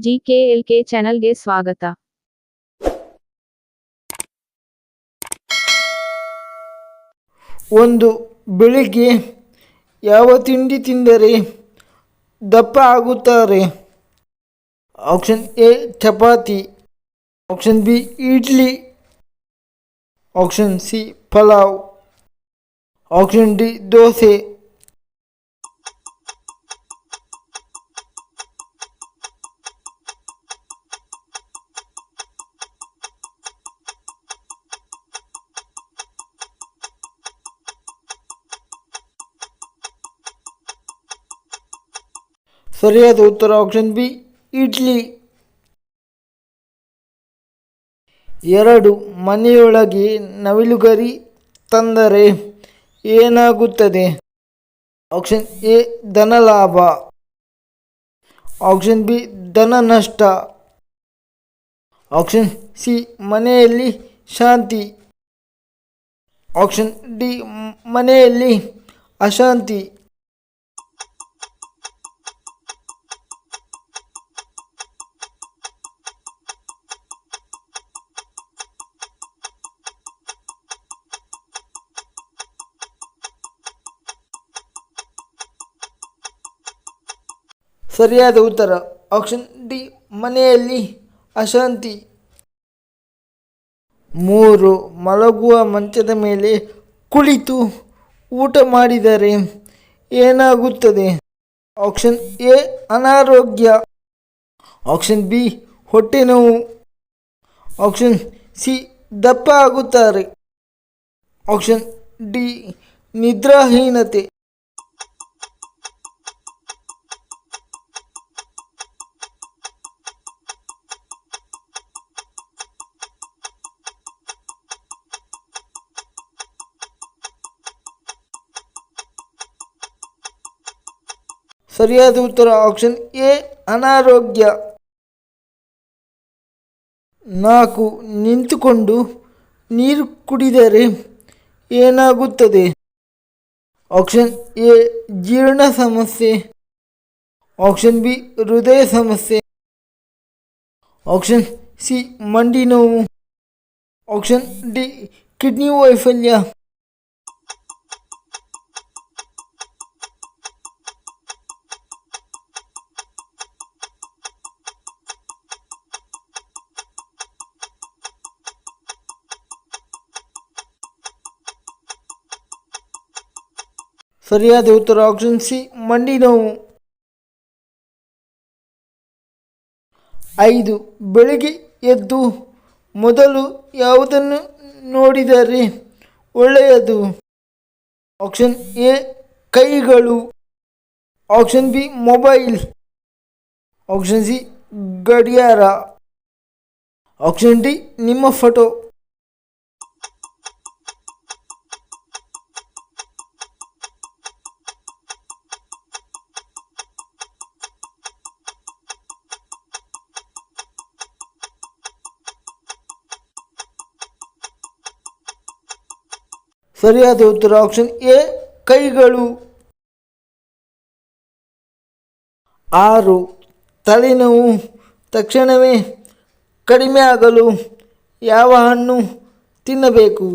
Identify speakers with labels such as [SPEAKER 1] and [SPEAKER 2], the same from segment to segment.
[SPEAKER 1] ಜಿಕೆಎಲ್ಕೆ ಚಾನಲ್ಗೆ ಸ್ವಾಗತ.
[SPEAKER 2] ಒಂದು ಬೆಳಿಗ್ಗೆ ಯಾವ ತಿಂಡಿ ತಿಂದರೆ ದಪ್ಪ ಆಗುತ್ತಾರೆ? Option A chapati, option B idli, option C pulao, option D dosa. ಸರಿಯಾದ ಉತ್ತರ ಆಪ್ಷನ್ ಬಿ ಇಡ್ಲಿ. 2 ಮನೆಯೊಳಗೆ ನವಿಲುಗರಿ ತಂದರೆ ಏನಾಗುತ್ತದೆ? ಆಪ್ಷನ್ ಎ ಧನಲಾಭ, ಆಪ್ಷನ್ ಬಿ ಧನ ನಷ್ಟ, ಆಪ್ಷನ್ ಸಿ ಮನೆಯಲ್ಲಿ ಶಾಂತಿ, ಆಪ್ಷನ್ ಡಿ ಮನೆಯಲ್ಲಿ ಅಶಾಂತಿ. ಸರಿಯಾದ ಉತ್ತರ ಆಪ್ಷನ್ ಡಿ ಮನೆಯಲ್ಲಿ ಅಶಾಂತಿ. 3 ಮಲಗುವ ಮಂಚದ ಮೇಲೆ ಕುಳಿತು ಊಟ ಮಾಡಿದರೆ ಏನಾಗುತ್ತದೆ? ಆಪ್ಷನ್ ಎ ಅನಾರೋಗ್ಯ, ಆಪ್ಷನ್ ಬಿ ಹೊಟ್ಟೆ ನೋವು, ಆಪ್ಷನ್ ಸಿ ದಪ್ಪ ಆಗುತ್ತಾರೆ, ಆಪ್ಷನ್ ಡಿ ನಿದ್ರಾಹೀನತೆ. ಸರಿಯಾದ ಉತ್ತರ ಆಪ್ಷನ್ ಎ ಅನಾರೋಗ್ಯ. 4 ನಿಂತುಕೊಂಡು ನೀರು ಕುಡಿದರೆ ಏನಾಗುತ್ತದೆ? ಆಪ್ಷನ್ ಎ ಜೀರ್ಣ ಸಮಸ್ಯೆ, ಆಪ್ಷನ್ ಬಿ ಹೃದಯ ಸಮಸ್ಯೆ, ಆಪ್ಷನ್ ಸಿ ಮಂಡಿ ನೋವು, ಆಪ್ಷನ್ ಡಿ ಕಿಡ್ನಿ ವೈಫಲ್ಯ. ಸರಿಯಾದ ಉತ್ತರ ಆಪ್ಷನ್ ಸಿ ಮಂಡಿ ನೋವು. 5 ಬೆಳಿಗ್ಗೆ ಎದ್ದು ಮೊದಲು ಯಾವುದನ್ನು ನೋಡಿದರೆ ಒಳ್ಳೆಯದು? ಆಪ್ಷನ್ ಎ ಕೈಗಳು, option B mobile, option C ಗಡಿಯಾರ, ಆಪ್ಷನ್ ಡಿ ನಿಮ್ಮ ಫೋಟೋ. ಸರಿಯಾದ ಉತ್ತರ ಆಪ್ಷನ್ ಎ ಕೈಗಳು. 6 ತಲೆನೋವು ತಕ್ಷಣವೇ ಕಡಿಮೆ ಆಗಲು ಯಾವ ಹಣ್ಣು ತಿನ್ನಬೇಕು?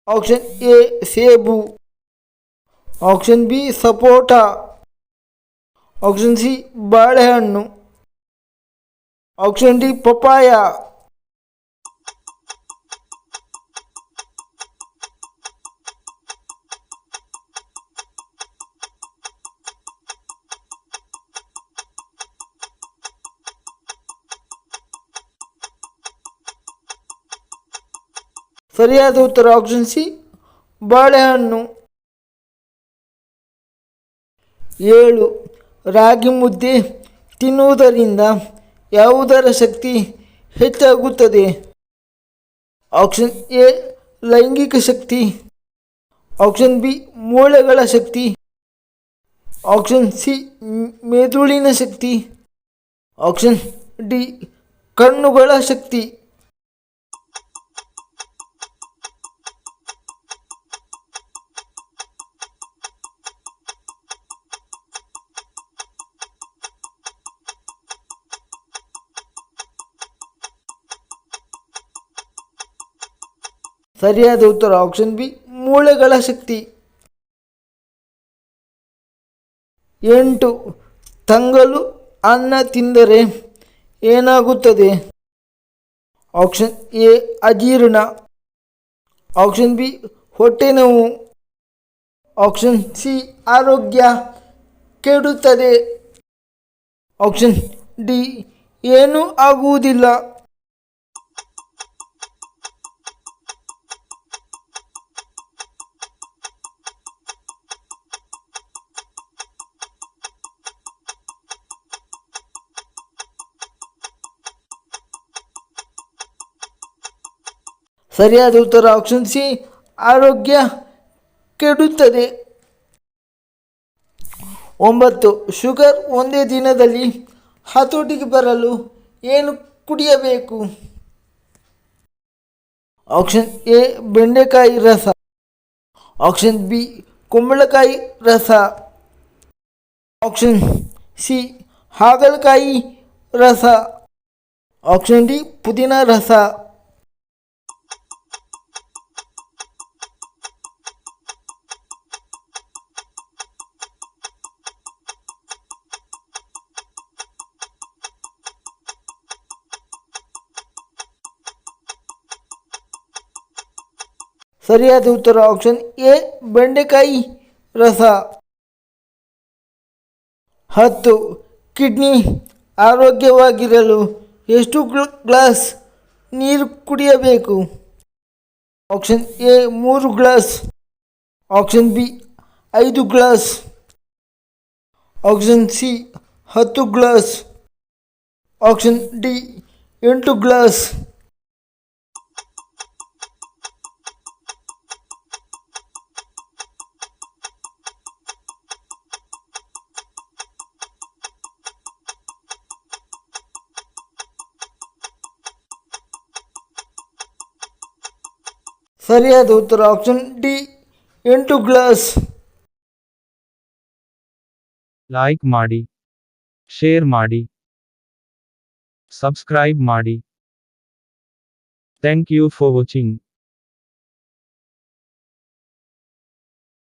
[SPEAKER 2] ಆಪ್ಷನ್ ಎ ಸೇಬು, ಆಪ್ಷನ್ ಬಿ ಸಪೋಟ, ಆಪ್ಷನ್ ಸಿ ಬಾಳೆಹಣ್ಣು, ಆಪ್ಷನ್ ಡಿ ಪಪಾಯ. ಸರಿಯಾದ ಉತ್ತರ ಆಪ್ಷನ್ ಸಿ ಬಾಳೆಹಣ್ಣು. 7 ರಾಗಿ ಮುದ್ದೆ ತಿನ್ನುವುದರಿಂದ ಯಾವುದರ ಶಕ್ತಿ ಹೆಚ್ಚಾಗುತ್ತದೆ? ಆಪ್ಷನ್ ಎ ಲೈಂಗಿಕ ಶಕ್ತಿ, ಆಪ್ಷನ್ ಬಿ ಮೂಳೆಗಳ ಶಕ್ತಿ, ಆಪ್ಷನ್ ಸಿ ಮೆದುಳಿನ ಶಕ್ತಿ, ಆಪ್ಷನ್ ಡಿ ಕಣ್ಣುಗಳ ಶಕ್ತಿ. ಸರಿಯಾದ ಉತ್ತರ ಆಪ್ಷನ್ ಬಿ ಮೂಳೆಗಳ ಶಕ್ತಿ. 8 ತಂಗಲು ಅನ್ನ ತಿಂದರೆ ಏನಾಗುತ್ತದೆ? ಆಪ್ಷನ್ ಎ ಅಜೀರ್ಣ, ಆಪ್ಷನ್ ಬಿ ಹೊಟ್ಟೆ ನೋವು, ಆಪ್ಷನ್ ಸಿ ಆರೋಗ್ಯ ಕೆಡುತ್ತದೆ, ಆಪ್ಷನ್ ಡಿ ಏನೂ ಆಗುವುದಿಲ್ಲ. ಸರಿಯಾದ ಉತ್ತರ ಆಪ್ಷನ್ ಸಿ ಆರೋಗ್ಯ ಕೆಡುತ್ತದೆ. 9 ಶುಗರ್ ಒಂದೇ ದಿನದಲ್ಲಿ ಹತೋಟಿಗೆ ಬರಲು ಏನು ಕುಡಿಯಬೇಕು? ಆಪ್ಷನ್ ಎ ಬೆಂಡೆಕಾಯಿ ರಸ, ಆಪ್ಷನ್ ಬಿ ಕುಂಬಳಕಾಯಿ ರಸ, ಆಪ್ಷನ್ ಸಿ ಹಾಗಲಕಾಯಿ ರಸ, ಆಪ್ಷನ್ ಡಿ ಪುದೀನ ರಸ. ಸರಿಯಾದ ಉತ್ತರ ಆಪ್ಷನ್ ಎ ಬೆಂಡೆಕಾಯಿ ರಸ. 10 ಕಿಡ್ನಿ ಆರೋಗ್ಯವಾಗಿರಲು ಎಷ್ಟು ಗ್ಲಾಸ್ ನೀರು ಕುಡಿಯಬೇಕು? Option A 3 glass, option B 5 glass, option C 10 glass, option D 8 glass. ಸರಿಯಾದ ಉತ್ತರ ಆಪ್ಷನ್ ಡಿ 8 ಗ್ಲಾಸ್.
[SPEAKER 3] ಲೈಕ್ ಮಾಡಿ, ಶೇರ್ ಮಾಡಿ, ಸಬ್ಸ್ಕ್ರೈಬ್ ಮಾಡಿ. Thank you for watching.